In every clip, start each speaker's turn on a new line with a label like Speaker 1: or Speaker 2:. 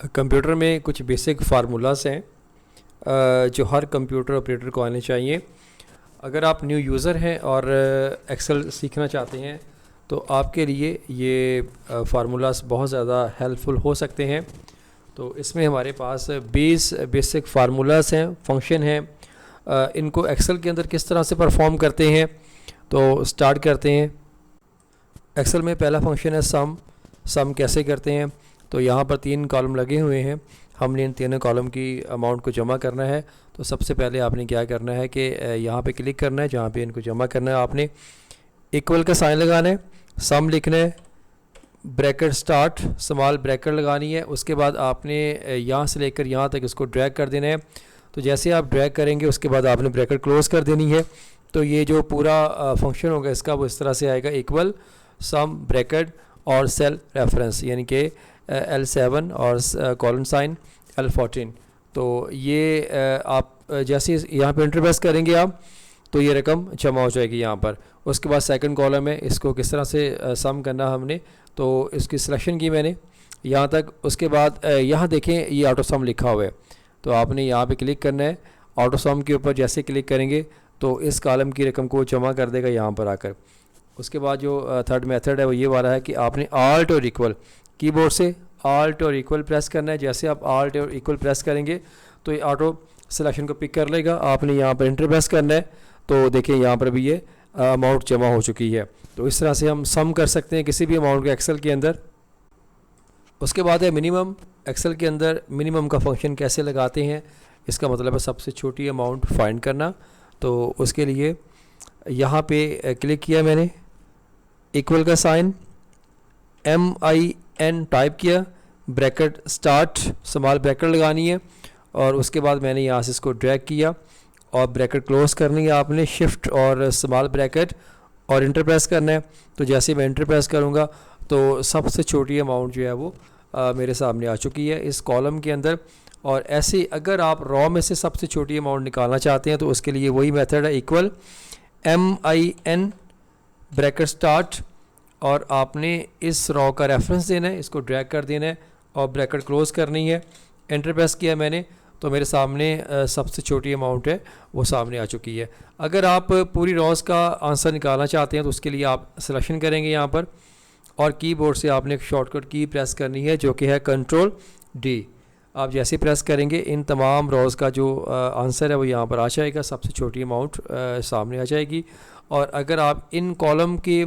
Speaker 1: Computer में कुछ basic formulas हैं जो हर कंप्यूटर ऑपरेटर को आने चाहिए। अगर आप न्यू यूज़र हैं और एक्सेल सीखना चाहते हैं तो आपके लिए ये फार्मूलाज बहुत ज़्यादा हेल्पफुल हो सकते हैं। तो इसमें हमारे पास 20 बेसिक फार्मूलाज हैं, फंक्शन हैं। इनको एक्सेल के अंदर किस तरह से परफॉर्म करते हैं तो स्टार्ट करते हैं। एक्सेल में पहला फंक्शन है सम कैसे करते हैं। तो यहाँ पर 3 कॉलम लगे हुए हैं, हमने इन तीनों कॉलम की अमाउंट को जमा करना है। तो सबसे पहले आपने क्या करना है कि यहाँ पे क्लिक करना है, जहाँ पे इनको जमा करना है आपने इक्वल का साइन लगाना है, सम लिखना है, ब्रैकेट स्टार्ट स्मॉल ब्रैकेट लगानी है। उसके बाद आपने यहाँ से लेकर यहाँ तक इसको ड्रैग कर देना है। तो जैसे आप ड्रैग करेंगे उसके बाद आपने ब्रैकेट क्लोज़ कर देनी है। तो ये जो पूरा फंक्शन होगा इसका वो इस तरह से आएगा, इक्वल सम ब्रैकेट और सेल रेफरेंस, यानी कि L7 और कॉलन साइन L14। तो ये आप जैसे यहाँ पे एंटर प्रेस करेंगे आप तो ये रकम जमा हो जाएगी यहाँ पर। उसके बाद सेकंड कॉलम है, इसको किस तरह से सम करना हमने, तो इसकी सिलेक्शन की मैंने यहाँ तक। उसके बाद यहाँ देखें ये ऑटो सम लिखा हुआ है, तो आपने यहाँ पे क्लिक करना है। ऑटो सम के ऊपर जैसे क्लिक करेंगे तो इस कॉलम की रकम को जमा कर देगा यहाँ पर आकर। उसके बाद जो थर्ड मेथड है वो ये वाला है कि आपने आल्ट और इक्वल कीबोर्ड से आल्ट और इक्वल प्रेस करना है। जैसे आप आल्ट और इक्वल प्रेस करेंगे तो ये ऑटो सिलेक्शन को पिक कर लेगा। आपने यहाँ पर एंटर प्रेस करना है तो देखिए यहाँ पर भी ये अमाउंट जमा हो चुकी है। तो इस तरह से हम सम कर सकते हैं किसी भी अमाउंट के एक्सेल के अंदर। उसके बाद है मिनिमम। एक्सेल के अंदर मिनिमम का फंक्शन कैसे लगाते हैं, इसका मतलब है सबसे छोटी अमाउंट फाइंड करना। तो उसके लिए यहाँ पे क्लिक किया मैंने, इक्वल का साइन MIN टाइप किया, ब्रैकेट स्टार्ट स्मॉल ब्रैकेट लगानी है और उसके बाद मैंने यहाँ से इसको ड्रैग किया और ब्रैकेट क्लोज करनी है आपने, शिफ्ट और स्मॉल ब्रैकेट और इंटर प्रेस करना है। तो जैसे मैं इंटर प्रेस करूँगा तो सबसे छोटी अमाउंट जो है वो मेरे सामने आ चुकी है इस कॉलम के अंदर। और ऐसे अगर आप रॉ में से सबसे छोटी अमाउंट निकालना चाहते हैं तो उसके लिए वही मेथड है, इक्वल MIN ब्रैकेट स्टार्ट और आपने इस रॉ का रेफरेंस देना है, इसको ड्रैग कर देना है और ब्रैकेट क्लोज करनी है। एंटर प्रेस किया मैंने तो मेरे सामने सबसे छोटी अमाउंट है वो सामने आ चुकी है। अगर आप पूरी रॉज का आंसर निकालना चाहते हैं तो उसके लिए आप सिलेक्शन करेंगे यहाँ पर और कीबोर्ड से आपने एक शॉर्टकट की प्रेस करनी है जो कि है Ctrl+D। आप जैसे प्रेस करेंगे इन तमाम रॉज का जो आंसर है वो यहाँ पर आ जाएगा, सबसे छोटी अमाउंट सामने आ जाएगी। और अगर आप इन कॉलम की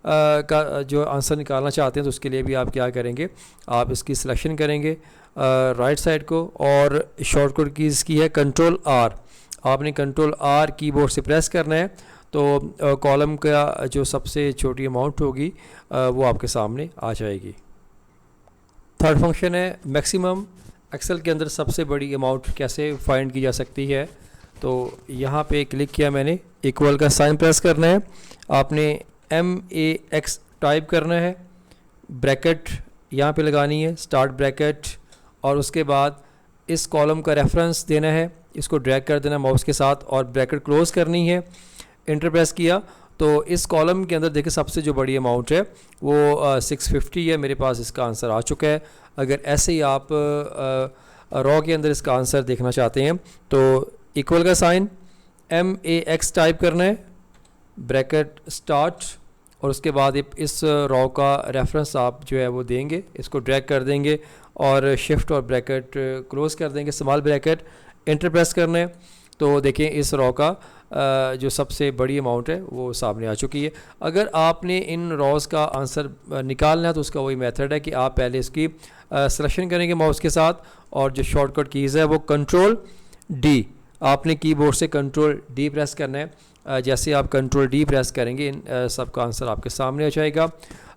Speaker 1: का जो आंसर निकालना चाहते हैं तो उसके लिए भी आप क्या करेंगे, आप इसकी सिलेक्शन करेंगे राइट साइड को और शॉर्टकट की इसकी है Ctrl+R। आपने Ctrl+R कीबोर्ड से प्रेस करना है तो कॉलम का जो सबसे छोटी अमाउंट होगी वो आपके सामने आ जाएगी। थर्ड फंक्शन है मैक्सिमम। एक्सेल के अंदर सबसे बड़ी अमाउंट कैसे फाइंड की जा सकती है, तो यहाँ पे क्लिक किया मैंने, इक्वल का साइन प्रेस करना है, आपने MAX टाइप करना है, ब्रैकेट यहाँ पे लगानी है, स्टार्ट ब्रैकेट और उसके बाद इस कॉलम का रेफरेंस देना है, इसको ड्रैग कर देना माउस के साथ और ब्रैकेट क्लोज करनी है। एंटर प्रेस किया तो इस कॉलम के अंदर देखिए सबसे जो बड़ी अमाउंट है वो 650 है, मेरे पास इसका आंसर आ चुका है। अगर ऐसे ही आप रॉ के अंदर इसका आंसर देखना चाहते हैं तो इक्वल का साइन MAX टाइप करना है, ब्रैकेट स्टार्ट और उसके बाद इस रॉ का रेफरेंस आप जो है वो देंगे, इसको ड्रैग कर देंगे और शिफ्ट और ब्रैकेट क्लोज कर देंगे, स्मॉल ब्रैकेट एंटर प्रेस करना है। तो देखें इस रॉ का जो सबसे बड़ी अमाउंट है वो सामने आ चुकी है। अगर आपने इन रॉज का आंसर निकालना है तो उसका वही मेथड है कि आप पहले इसकी सिलेक्शन करेंगे माउस के साथ और जो शॉर्टकट कीज़ है वो Ctrl+D। आपने कीबोर्ड से Ctrl+D प्रेस करना है। जैसे आप Ctrl+D प्रेस करेंगे इन सब का आंसर आपके सामने आ जाएगा।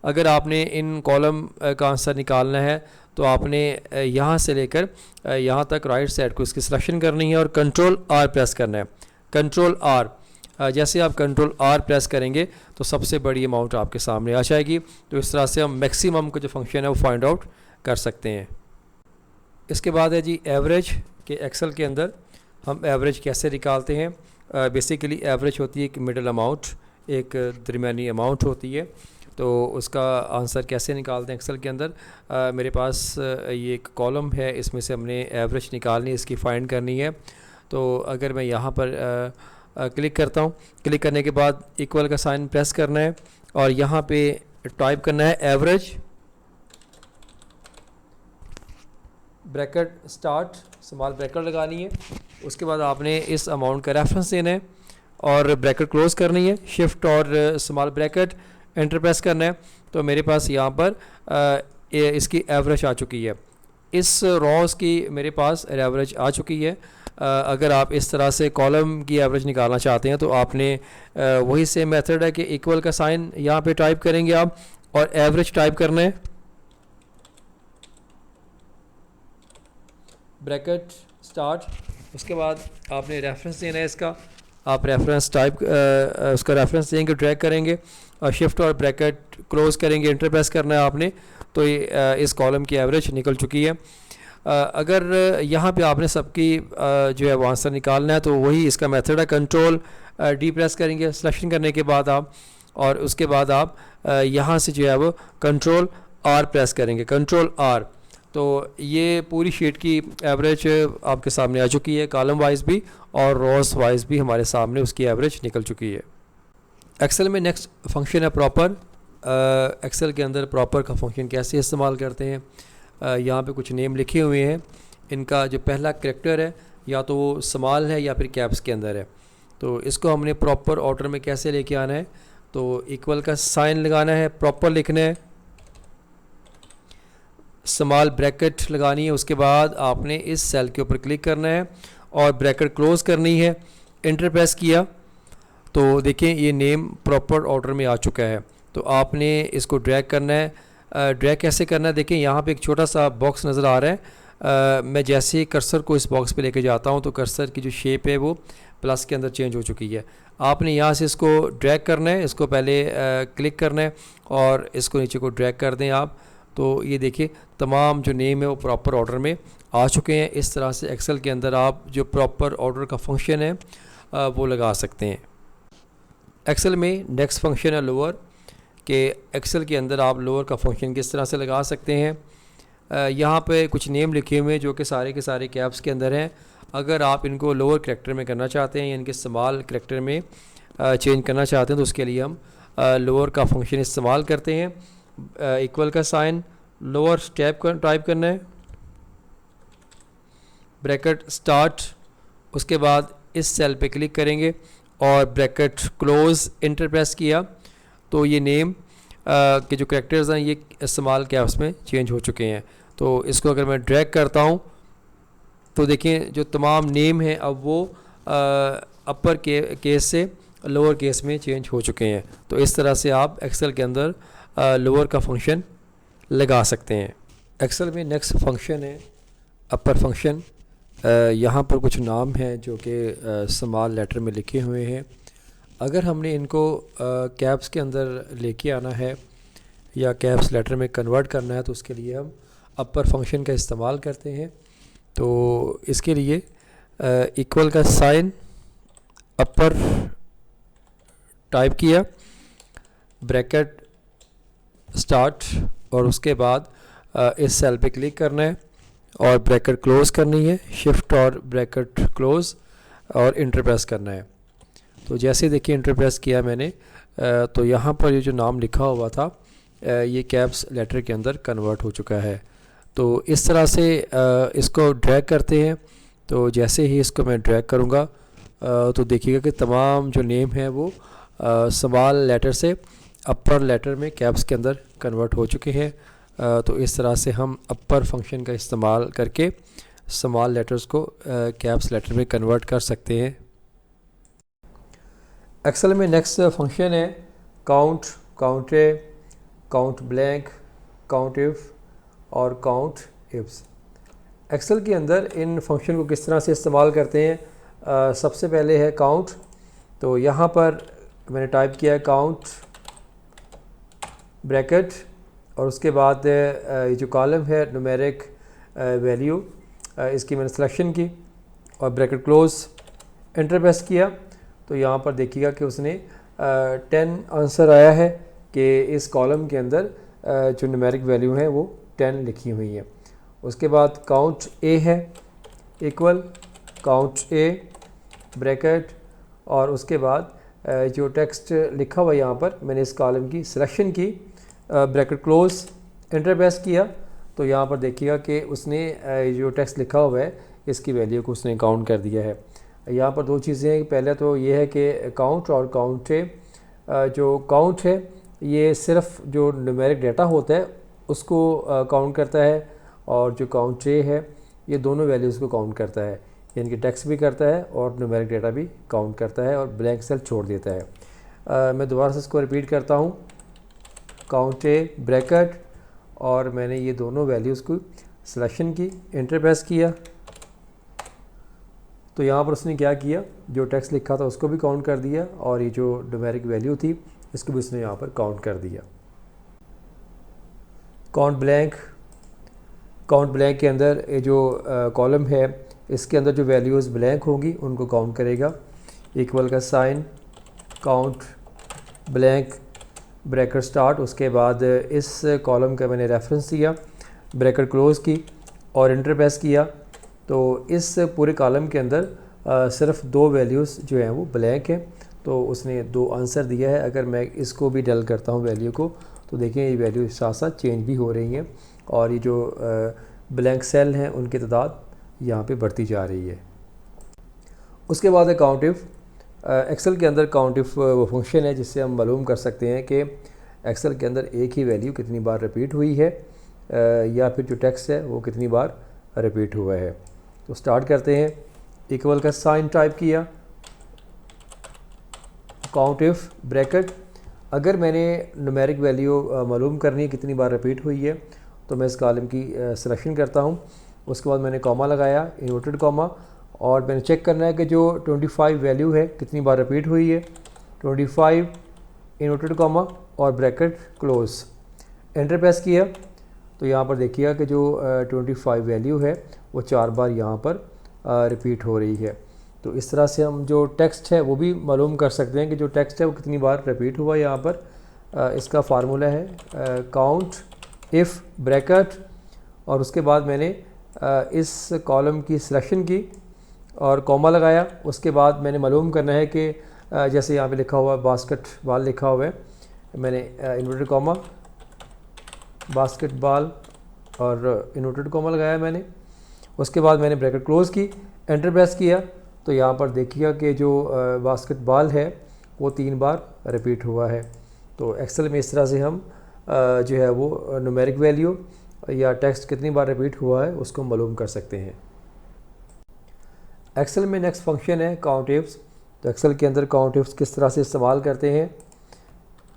Speaker 1: अगर आपने इन कॉलम का आंसर निकालना है तो आपने यहाँ से लेकर यहाँ तक राइट साइड को इसकी सिलेक्शन करनी है और Ctrl+R प्रेस करना है, Ctrl+R। जैसे आप Ctrl+R प्रेस करेंगे तो सबसे बड़ी अमाउंट आपके सामने आ जाएगी। तो इस तरह से हम मैक्सिमम का जो फंक्शन है वो फाइंड आउट कर सकते हैं। इसके बाद है जी एवरेज, के एक्सेल के अंदर हम एवरेज कैसे निकालते हैं। बेसिकली एवरेज होती है एक मिडल अमाउंट, एक दरमियानी अमाउंट होती है। तो उसका आंसर कैसे निकालते हैं एक्सेल के अंदर। मेरे पास ये एक कॉलम है, इसमें से हमने एवरेज निकालनी है, इसकी फाइंड करनी है। तो अगर मैं यहाँ पर क्लिक करता हूँ, क्लिक करने के बाद इक्वल का साइन प्रेस करना है और यहाँ पे टाइप करना है average, bracket start, small bracket लगानी है। उसके बाद आपने इस अमाउंट का रेफरेंस देना है और ब्रैकेट क्लोज करनी है, शिफ्ट और स्मॉल ब्रैकेट एंटर प्रेस करना है। तो मेरे पास यहाँ पर इसकी एवरेज आ चुकी है, इस रॉस की मेरे पास एवरेज आ चुकी है। अगर आप इस तरह से कॉलम की एवरेज निकालना चाहते हैं तो आपने वही सेम मेथड है कि इक्वल का साइन यहाँ पे टाइप करेंगे आप और एवरेज टाइप करना है, ब्रैकेट स्टार्ट। उसके बाद आपने रेफरेंस देना है इसका, आप रेफरेंस टाइप उसका रेफरेंस देंगे, ड्रैग करेंगे और शिफ्ट और ब्रैकेट क्लोज करेंगे, एंटर प्रेस करना है आपने। तो ये इस कॉलम की एवरेज निकल चुकी है। अगर यहाँ पे आपने सबकी जो है वो आंसर निकालना है तो वही इसका मेथड है, कंट्रोल डी प्रेस करेंगे सिलेक्शन करने के बाद आप, और उसके बाद आप यहाँ से जो है वो कंट्रोल आर प्रेस करेंगे, कंट्रोल आर। तो ये पूरी शीट की एवरेज आपके सामने आ चुकी है, कॉलम वाइज भी और रोज वाइज भी हमारे सामने उसकी एवरेज निकल चुकी है। एक्सेल में नेक्स्ट फंक्शन है प्रॉपर। एक्सेल के अंदर प्रॉपर का फंक्शन कैसे इस्तेमाल करते हैं, यहाँ पे कुछ नेम लिखे हुए हैं, इनका जो पहला करैक्टर है या तो वो स्मॉल है या फिर कैप्स के अंदर है। तो इसको हमने प्रॉपर ऑर्डर में कैसे लेके आना है, तो इक्वल का साइन लगाना है, प्रॉपर लिखना है, स्मॉल ब्रैकेट लगानी है। उसके बाद आपने इस सेल के ऊपर क्लिक करना है और ब्रैकेट क्लोज करनी है, एंटर प्रेस किया तो देखें ये नेम प्रॉपर ऑर्डर में आ चुका है। तो आपने इसको ड्रैग करना है। ड्रैग कैसे करना है, देखें यहाँ पे एक छोटा सा बॉक्स नज़र आ रहा है। मैं जैसे ही कर्सर को इस बॉक्स पे लेके जाता हूँ तो कर्सर की जो शेप है वो प्लस के अंदर चेंज हो चुकी है। आपने यहाँ से इसको ड्रैग करना है, इसको पहले क्लिक करना है और इसको नीचे को ड्रैग कर दें आप। तो ये देखिए तमाम जो नेम है वो प्रॉपर ऑर्डर में आ चुके हैं। इस तरह से एक्सेल के अंदर आप जो प्रॉपर ऑर्डर का फंक्शन है वो लगा सकते हैं। एक्सेल में नेक्स्ट फंक्शन है लोअर, कि एक्सेल के अंदर आप लोअर का फंक्शन किस तरह से लगा सकते हैं। यहाँ पे कुछ नेम लिखे हुए हैं जो कि सारे के सारे कैप्स के अंदर हैं। अगर आप इनको लोअर करैक्टर में करना चाहते हैं या इनके स्मॉल करैक्टर में चेंज करना चाहते हैं तो उसके लिए हम लोअर का फंक्शन इस्तेमाल करते हैं। इक्वल का साइन लोअर स्टेप टाइप करना है, ब्रैकेट स्टार्ट, उसके बाद इस सेल पे क्लिक करेंगे और ब्रैकेट क्लोज, एंटर प्रेस किया तो ये नेम के जो कैरेक्टर्स हैं ये स्मॉल कैप्स में चेंज हो चुके हैं। तो इसको अगर मैं ड्रैग करता हूँ तो देखें जो तमाम नेम हैं अब वो अपर केस से लोअर केस में चेंज हो चुके हैं। तो इस तरह से आप एक्सेल के अंदर लोअर का फंक्शन लगा सकते हैं। एक्सेल में नेक्स्ट फंक्शन है अपर फंक्शन। यहाँ पर कुछ नाम हैं जो कि स्मॉल लेटर में लिखे हुए हैं। अगर हमने इनको कैप्स के अंदर लेके आना है या कैप्स लेटर में कन्वर्ट करना है तो उसके लिए हम अपर फंक्शन का इस्तेमाल करते हैं। तो इसके लिए इक्वल का साइन अपर टाइप किया, ब्रैकेट स्टार्ट और उसके बाद इस सेल पे क्लिक करना है और ब्रैकेट क्लोज करनी है, शिफ्ट और ब्रैकेट क्लोज और इंटर प्रेस करना है। तो जैसे देखिए इंटर प्रेस किया मैंने तो यहाँ पर ये जो नाम लिखा हुआ था ये कैप्स लेटर के अंदर कन्वर्ट हो चुका है। तो इस तरह से इसको ड्रैग करते हैं। तो जैसे ही इसको मैं ड्रैग करूँगा तो देखिएगा कि तमाम जो नेम है वो स्मॉल लेटर से अपर लेटर में कैप्स के अंदर कन्वर्ट हो चुके हैं। तो इस तरह से हम अपर फंक्शन का इस्तेमाल करके स्मॉल लेटर्स को कैप्स लेटर में कन्वर्ट कर सकते हैं। एक्सेल में नेक्स्ट फंक्शन है count, count A, count blank, count if और काउंट इफ्स। एक्सेल के अंदर इन फंक्शन को किस तरह से इस्तेमाल करते हैं। सबसे पहले है काउंट। तो यहाँ पर मैंने टाइप किया है काउंट ब्रैकेट और उसके बाद ये जो कॉलम है न्यूमेरिक वैल्यू इसकी मैंने सिलेक्शन की और ब्रैकेट क्लोज, एंटर प्रेस किया तो यहाँ पर देखिएगा कि उसने 10 आंसर आया है। कि इस कॉलम के अंदर जो न्यूमेरिक वैल्यू है वो 10 लिखी हुई है। उसके बाद काउंट ए है इक्वल काउंट ए ब्रैकेट, और उसके बाद जो टेक्स्ट लिखा हुआ है यहाँ पर मैंने इस कॉलम की सिलेक्शन की, ब्रैकेट क्लोज, एंटर प्रेस किया तो यहाँ पर देखिएगा कि उसने जो टेक्स्ट लिखा हुआ है इसकी वैल्यू को उसने काउंट कर दिया है। यहाँ पर दो चीज़ें हैं, पहले तो ये है कि काउंट और काउंट ए, जो काउंट है ये सिर्फ जो न्यूमेरिक डाटा होता है उसको काउंट करता है, और जो काउंट ए है ये दोनों वैल्यूज़ को काउंट करता है, यानी कि टेक्स्ट भी करता है और न्यूमेरिक डाटा भी काउंट करता है और ब्लैंक सेल छोड़ देता है। मैं दोबारा से इसको रिपीट करता हूँ, काउंट ए ब्रैकेट, और मैंने ये दोनों वैल्यूज़ को सिलेक्शन की, एंटर प्रेस किया तो यहाँ पर उसने क्या किया, जो टेक्स्ट लिखा था उसको भी काउंट कर दिया और ये जो न्यूमेरिक वैल्यू थी इसको भी उसने यहाँ पर काउंट कर दिया। काउंट ब्लैंक के अंदर ये जो कॉलम है इसके अंदर जो वैल्यूज़ ब्लैंक होंगी उनको काउंट करेगा। इक्वल का sign, count blank, bracket start, उसके बाद इस कॉलम का मैंने रेफरेंस दिया, ब्रैकेट क्लोज की और एंटर प्रेस किया तो इस पूरे कॉलम के अंदर सिर्फ दो वैल्यूज़ जो हैं वो ब्लैंक हैं, तो उसने दो आंसर दिया है। अगर मैं इसको भी डल करता हूँ वैल्यू को तो देखिए ये वैल्यू साथ साथ चेंज भी हो रही हैं और ये जो ब्लैंक सेल हैं उनकी तादाद यहाँ पे बढ़ती जा रही है। उसके बाद है काउंट इफ। एक्सेल के अंदर काउंट इफ वो फंक्शन है जिससे हम मालूम कर सकते हैं कि एक्सेल के अंदर एक ही वैल्यू कितनी बार रिपीट हुई है या फिर जो टेक्स्ट है वो कितनी बार रिपीट हुआ है। तो स्टार्ट करते हैं, इक्वल का साइन टाइप किया, काउंट इफ ब्रैकेट, अगर मैंने न्यूमेरिक वैल्यू मालूम करनी है कितनी बार रिपीट हुई है तो मैं इस कॉलम की सिलेक्शन करता हूँ। उसके बाद मैंने कॉमा लगाया, इन्वर्टेड कॉमा, और मैंने चेक करना है कि जो 25 वैल्यू है कितनी बार रिपीट हुई है। 25 इन्वर्टेड कॉमा और ब्रैकेट क्लोज, एंटर प्रेस किया तो यहाँ पर देखिएगा कि जो 25 वैल्यू है वो 4 बार यहाँ पर रिपीट हो रही है। तो इस तरह से हम जो टेक्स्ट है वो भी मालूम कर सकते हैं कि जो टेक्स्ट है वो कितनी बार रिपीट हुआ है। यहाँ पर इसका फार्मूला है काउंट इफ़ ब्रैकेट, और उसके बाद मैंने इस कॉलम की सिलेक्शन की और कॉमा लगाया। उसके बाद मैंने मालूम करना है कि जैसे यहाँ पे लिखा हुआ है बास्केटबॉल लिखा हुआ है, मैंने इन्वर्टेड कॉमा बास्केटबॉल और इन्वर्टेड कॉमा लगाया मैंने। उसके बाद मैंने ब्रैकेट क्लोज़ की, एंटर प्रेस किया तो यहाँ पर देखिएगा कि जो बास्केटबॉल है वो 3 बार रिपीट हुआ है। तो एक्सेल में इस तरह से हम जो है वो न्यूमेरिक वैल्यू या टेक्स्ट कितनी बार रिपीट हुआ है उसको मालूम कर सकते हैं। एक्सेल में नेक्स्ट फंक्शन है काउंट इफ्स। तो एक्सेल के अंदर काउंट इफ्स किस तरह से इस्तेमाल करते हैं,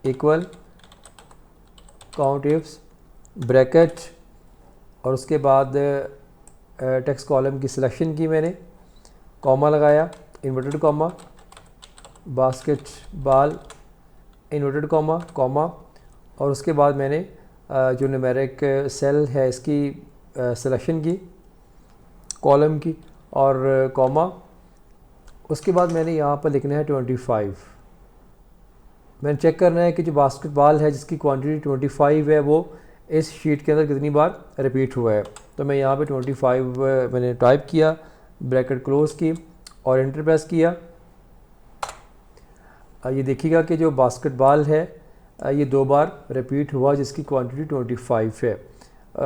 Speaker 1: इक्वल काउंट इफ्स ब्रैकेट, और उसके बाद टेक्स्ट कॉलम की सिलेक्शन की मैंने, कॉमा लगाया, inverted comma, basketball, inverted comma, comma, और उसके बाद मैंने जो न्यूमेरिक सेल है इसकी सिलेक्शन की, कॉलम की और कॉमा। उसके बाद मैंने यहाँ पर लिखना है 25। मैंने चेक करना है कि जो बास्केटबॉल है जिसकी क्वांटिटी 25 है वो इस शीट के अंदर कितनी बार रिपीट हुआ है। तो मैं यहाँ पे 25 मैंने टाइप किया, ब्रैकेट क्लोज़ की और एंटर प्रेस किया। ये देखिएगा कि जो बास्केटबॉल है ये 2 बार रिपीट हुआ जिसकी क्वांटिटी 25 है।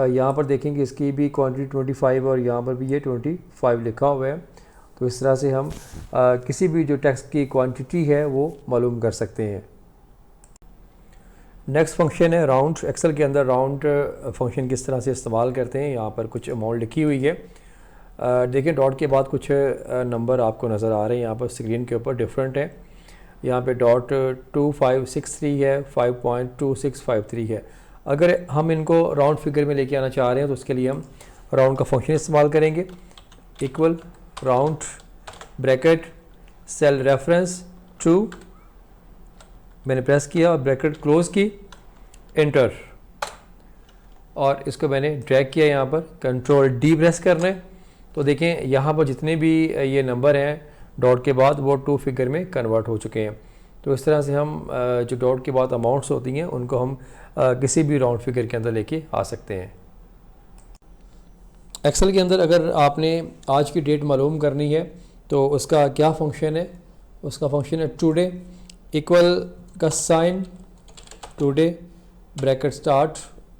Speaker 1: यहाँ पर देखेंगे इसकी भी क्वांटिटी 25 और यहाँ पर भी ये 25 लिखा हुआ है। तो इस तरह से हम किसी भी जो टेक्स्ट की क्वांटिटी है वो मालूम कर सकते हैं। नेक्स्ट फंक्शन है राउंड। एक्सेल के अंदर राउंड फंक्शन किस तरह से इस्तेमाल करते हैं, यहाँ पर कुछ अमाउंट लिखी हुई है। देखिए डॉट के बाद कुछ नंबर आपको नज़र आ रहे हैं यहाँ पर स्क्रीन के ऊपर, डिफरेंट है। यहाँ पे डॉट 2563 है, 5.2653 है। अगर हम इनको राउंड फिगर में लेके आना चाह रहे हैं तो उसके लिए हम राउंड का फंक्शन इस्तेमाल करेंगे, equal round bracket cell reference 2, मैंने प्रेस किया और ब्रैकेट क्लोज़ की, एंटर, और इसको मैंने ड्रैग किया यहाँ पर, कंट्रोल डी प्रेस करना है। तो देखें यहाँ पर जितने भी ये नंबर हैं डॉट के बाद वो 2 फिगर में कन्वर्ट हो चुके हैं। तो इस तरह से हम जो डॉट के बाद अमाउंट्स होती हैं उनको हम किसी भी राउंड फिगर के अंदर लेके आ सकते हैं। एक्सेल के अंदर अगर आपने आज की डेट मालूम करनी है तो उसका क्या फंक्शन है, उसका फंक्शन है टुडे इक्वल का साइन टुडे ब्रैकेट स्टार्ट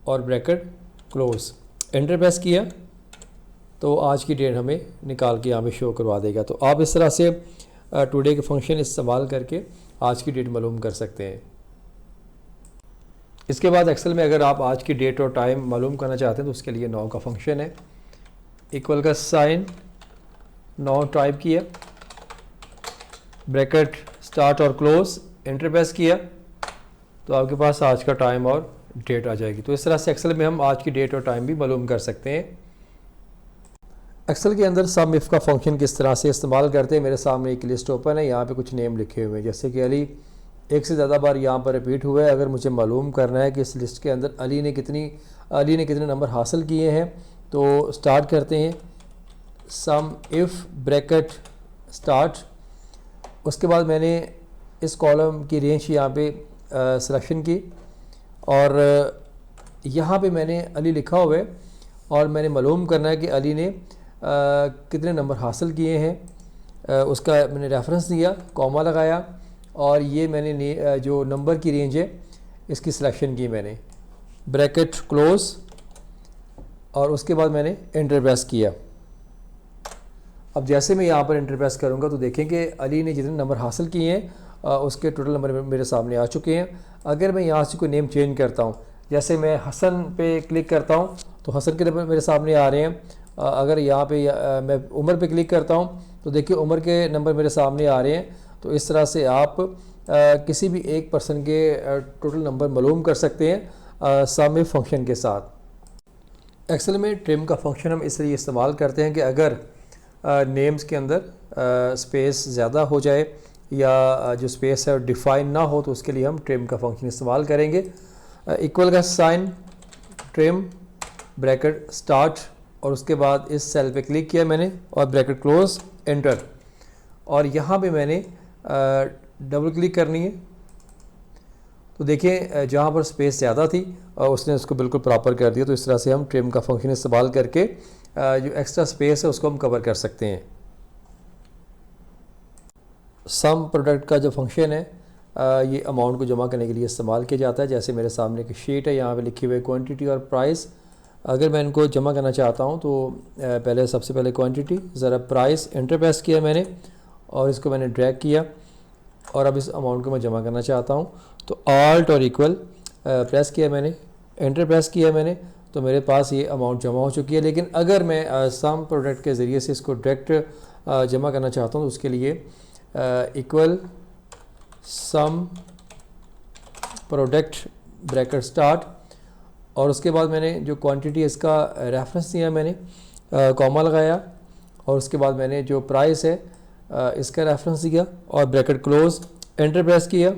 Speaker 1: और ब्रैकेट क्लोज, एंटर प्रेस किया तो आज की डेट हमें निकाल के यहाँ पे शो करवा देगा। तो आप इस तरह से टुडे के फंक्शन इस्तेमाल करके आज की डेट मालूम कर सकते हैं। इसके बाद एक्सेल में अगर आप आज की डेट और टाइम मालूम करना चाहते हैं तो उसके लिए नाउ का फंक्शन है, इक्वल का साइन नाउ टाइप किया, ब्रैकेट स्टार्ट और क्लोज, एंटर प्रेस किया तो आपके पास आज का टाइम और डेट आ जाएगी। तो इस तरह से एक्सेल में हम आज की डेट और टाइम भी मालूम कर सकते हैं। एक्सेल के अंदर सम इफ़ का फंक्शन किस तरह से इस्तेमाल करते हैं, मेरे सामने एक लिस्ट ओपन है, यहाँ पे कुछ नेम लिखे हुए हैं, जैसे कि अली एक से ज़्यादा बार यहाँ पर रिपीट हुआ है। अगर मुझे मालूम करना है कि इस लिस्ट के अंदर अली ने कितने नंबर हासिल किए हैं तो स्टार्ट करते हैं सम इफ़ ब्रैकेट स्टार्ट। उसके बाद मैंने इस कॉलम की रेंज यहाँ पे सिलेक्शन की और यहाँ पे मैंने अली लिखा हुआ है और मैंने मालूम करना है कि अली ने कितने नंबर हासिल किए हैं। उसका मैंने रेफरेंस दिया, कॉमा लगाया और ये मैंने जो नंबर की रेंज है इसकी सिलेक्शन की मैंने, ब्रैकेट क्लोज और उसके बाद मैंने एंटर प्रेस किया। अब जैसे मैं यहाँ पर एंटर प्रेस करूँगा तो देखें कि अली ने जितने नंबर हासिल किए हैं उसके टोटल नंबर मेरे सामने आ चुके हैं। अगर मैं यहाँ से कोई नेम चेंज करता हूँ, जैसे मैं हसन पे क्लिक करता हूँ तो हसन के नंबर मेरे सामने आ रहे हैं। अगर यहाँ पे मैं उमर पे क्लिक करता हूँ तो देखिए उमर के नंबर मेरे सामने आ रहे हैं। तो इस तरह से आप किसी भी एक पर्सन के टोटल नंबर मालूम कर सकते हैं सम इफ फंक्शन के साथ। एक्सेल में ट्रिम का फंक्शन हम इसलिए इस्तेमाल करते हैं कि अगर नेम्स के अंदर स्पेस ज़्यादा हो जाए या जो स्पेस है डिफाइन ना हो तो उसके लिए हम ट्रिम का फंक्शन इस्तेमाल करेंगे। इक्वल का साइन ट्रिम ब्रैकेट स्टार्ट और उसके बाद इस सेल पे क्लिक किया मैंने और ब्रैकेट क्लोज, एंटर और यहाँ पे मैंने डबल क्लिक करनी है। तो देखिए जहाँ पर स्पेस ज़्यादा थी उसने उसको बिल्कुल प्रॉपर कर दिया। तो इस तरह से हम ट्रिम का फंक्शन इस्तेमाल करके जो एक्स्ट्रा स्पेस है उसको हम कवर कर सकते हैं। सम प्रोडक्ट का जो फंक्शन है ये अमाउंट को जमा करने के लिए इस्तेमाल किया जाता है। जैसे मेरे सामने एक शीट है, यहाँ पे लिखी हुई है क्वांटिटी और प्राइस। अगर मैं इनको जमा करना चाहता हूँ तो सबसे पहले क्वांटिटी ज़रा प्राइस, एंटर प्रेस किया मैंने और इसको मैंने ड्रैग किया और अब इस अमाउंट को मैं जमा करना चाहता हूँ तो आल्ट और इक्वल प्रेस किया मैंने, एंटर प्रेस किया मैंने तो मेरे पास ये अमाउंट जमा हो चुकी है। लेकिन अगर मैं सम प्रोडक्ट के ज़रिए से इसको डायरेक्ट जमा करना चाहता हूँ तो उसके लिए equal some product bracket start और उसके बाद मैंने जो क्वांटिटी इसका रेफरेंस दिया मैंने, कॉमा लगाया और उसके बाद मैंने जो प्राइस है इसका रेफरेंस दिया और ब्रैकेट क्लोज, एंटर प्रेस किया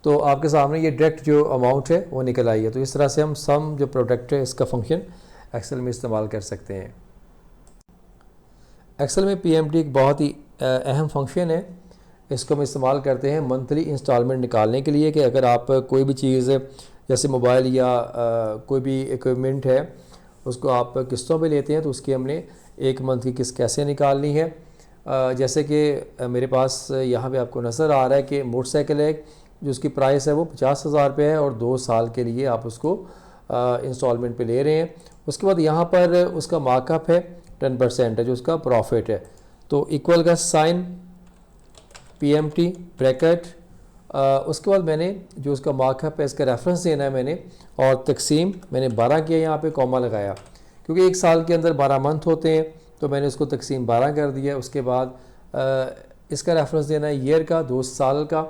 Speaker 1: तो आपके सामने ये डायरेक्ट जो अमाउंट है वो निकल आई है। तो इस तरह से हम सम जो प्रोडक्ट है इसका फंक्शन एक्सेल में इस्तेमाल कर सकते हैं। एक्सेल में पीएमटी एक बहुत ही अहम फंक्शन है। इसको हम इस्तेमाल करते हैं मंथली इंस्टॉलमेंट निकालने के लिए कि अगर आप कोई भी चीज़ जैसे मोबाइल या कोई भी इक्विपमेंट है उसको आप किस्तों पे लेते हैं तो उसकी हमने एक मंथ की किस्त कैसे निकालनी है। जैसे कि मेरे पास यहाँ पे आपको नज़र आ रहा है कि मोटरसाइकिल है जो उसकी प्राइस है वो 50,000 रुपये है और 2 साल के लिए आप उसको इंस्टॉलमेंट पे ले रहे हैं। उसके बाद यहाँ पर उसका मार्कअप है 10% है जो उसका प्रॉफिट है। तो इक्वल का साइन पीएमटी ब्रैकेट उसके बाद मैंने जो उसका मार्कअप है इसका रेफरेंस देना है मैंने और तकसीम मैंने 12 किया, यहाँ पे कॉमा लगाया क्योंकि एक साल के अंदर 12 मंथ होते हैं तो मैंने उसको तकसीम 12 कर दिया। उसके बाद इसका रेफरेंस देना है ईयर का, 2 साल का,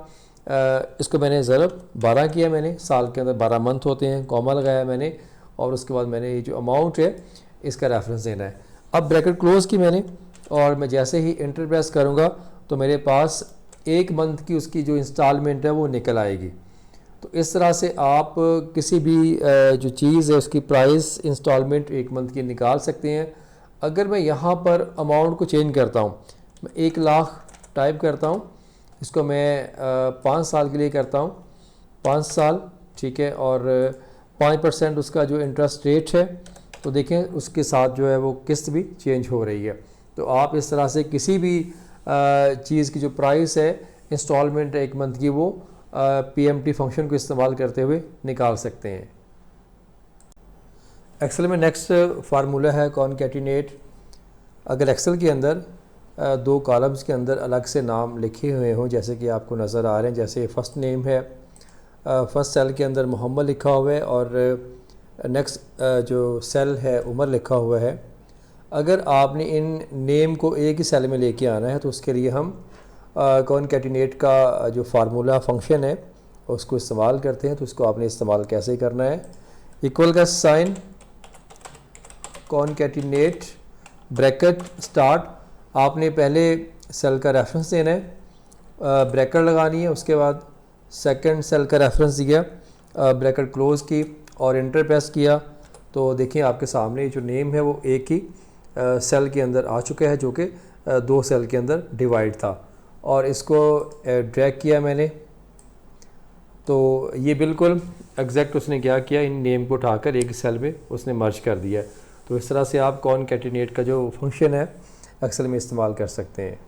Speaker 1: इसको मैंने ज़रब 12 किया मैंने, साल के अंदर 12 मंथ होते हैं, कॉमा लगाया मैंने और उसके बाद मैंने ये जो अमाउंट है इसका रेफरेंस देना है। अब ब्रैकेट क्लोज़ की मैंने और मैं जैसे ही एंटर प्रेस करूँगा तो मेरे पास एक मंथ की उसकी जो इंस्टॉलमेंट है वो निकल आएगी। तो इस तरह से आप किसी भी जो चीज़ है उसकी प्राइस इंस्टॉलमेंट एक मंथ की निकाल सकते हैं। अगर मैं यहाँ पर अमाउंट को चेंज करता हूँ, मैं 1 लाख टाइप करता हूँ इसको मैं 5 साल के लिए करता हूँ, 5 साल, ठीक है। और 5% उसका जो इंटरेस्ट रेट है, तो देखें उसके साथ जो है वो किस्त भी चेंज हो रही है। तो आप इस तरह से किसी भी चीज़ की जो प्राइस है इंस्टॉलमेंट एक मंथ की, वो PMT फंक्शन को इस्तेमाल करते हुए निकाल सकते हैं। एक्सेल में नेक्स्ट फार्मूला है कॉनकैटिनेट। अगर एक्सेल के अंदर दो कॉलम्स के अंदर अलग से नाम लिखे हुए हों, जैसे कि आपको नज़र आ रहे हैं, जैसे फर्स्ट नेम है, फर्स्ट सेल के अंदर मोहम्मद लिखा हुआ है और नेक्स्ट जो सेल है उमर लिखा हुआ है। अगर आपने इन नेम को एक ही सेल में लेके आना है तो उसके लिए हम कॉनकैटिनेट का जो फार्मूला फंक्शन है उसको इस्तेमाल करते हैं। तो उसको आपने इस्तेमाल कैसे करना है, इक्वल का साइन, कॉनकैटिनेट, ब्रैकेट स्टार्ट, आपने पहले सेल का रेफरेंस देना है, ब्रैकेट लगानी है, उसके बाद सेकंड सेल का रेफरेंस दिया, ब्रैकेट क्लोज़ की और इंटर प्रेस किया। तो देखिए आपके सामने जो नेम है वो एक ही सेल के अंदर आ चुका है, जो कि दो सेल के अंदर डिवाइड था। और इसको ड्रैग किया मैंने, तो ये बिल्कुल एग्जैक्ट उसने क्या किया, इन नेम को उठाकर एक सेल में उसने मर्ज कर दिया। तो इस तरह से आप कॉनकैटिनेट का जो फंक्शन है एक्सेल में इस्तेमाल कर सकते हैं।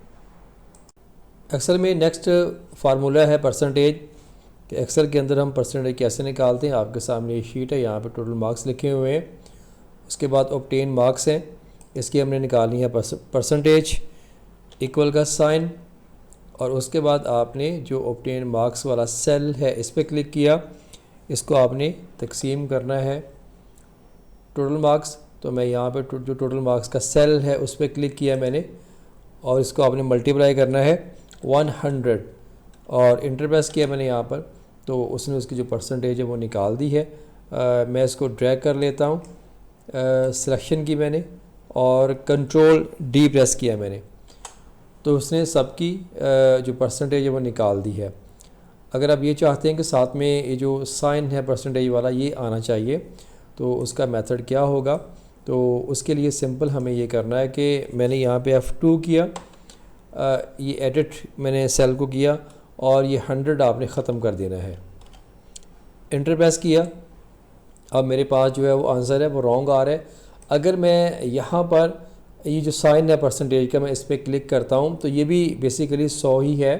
Speaker 1: एक्सेल में नेक्स्ट फार्मूला है परसेंटेज। कि एक्सेल के अंदर हम परसेंटेज कैसे निकालते हैं, आपके सामने ये शीट है, यहाँ पे टोटल मार्क्स लिखे हुए हैं, उसके बाद ऑब्टेन मार्क्स हैं, इसकी हमने निकालनी है परसेंटेज, इक्वल का साइन, और उसके बाद आपने जो ऑब्टेन मार्क्स वाला सेल है इस पर क्लिक किया, इसको आपने तकसीम करना है टोटल मार्क्स। तो मैं यहाँ पे जो टोटल मार्क्स का सेल है उस पर क्लिक किया मैंने, और इसको आपने मल्टीप्लाई करना है 100 और इंटर प्रेस किया मैंने यहाँ पर। तो उसने उसकी जो परसेंटेज है वो निकाल दी है। मैं इसको ड्रैग कर लेता हूँ सिलेक्शन की मैंने, और कंट्रोल D प्रेस किया मैंने, तो उसने सबकी जो परसेंटेज है वो निकाल दी है। अगर आप ये चाहते हैं कि साथ में ये जो साइन है परसेंटेज वाला ये आना चाहिए, तो उसका मेथड क्या होगा, तो उसके लिए सिंपल हमें ये करना है कि मैंने यहाँ पे F2 किया, ये एडिट मैंने सेल को किया और ये 100 आपने ख़त्म कर देना है, इंटर प्रेस किया। अब मेरे पास जो है वो आंसर है वो रॉन्ग आ रहा है। अगर मैं यहाँ पर ये जो साइन है परसेंटेज का, मैं इस पर क्लिक करता हूँ तो ये भी बेसिकली 100 ही है।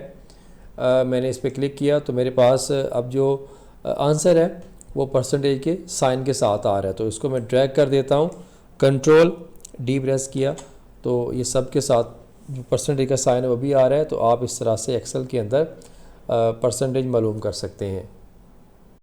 Speaker 1: मैंने इस पर क्लिक किया तो मेरे पास अब जो आंसर है वो परसेंटेज के साइन के साथ आ रहा है। तो इसको मैं ड्रैग कर देता हूँ, कंट्रोल D प्रेस किया, तो ये सब के साथ जो परसेंटेज का साइन है वो भी आ रहा है। तो आप इस तरह से एक्सेल के अंदर परसेंटेज मालूम कर सकते हैं।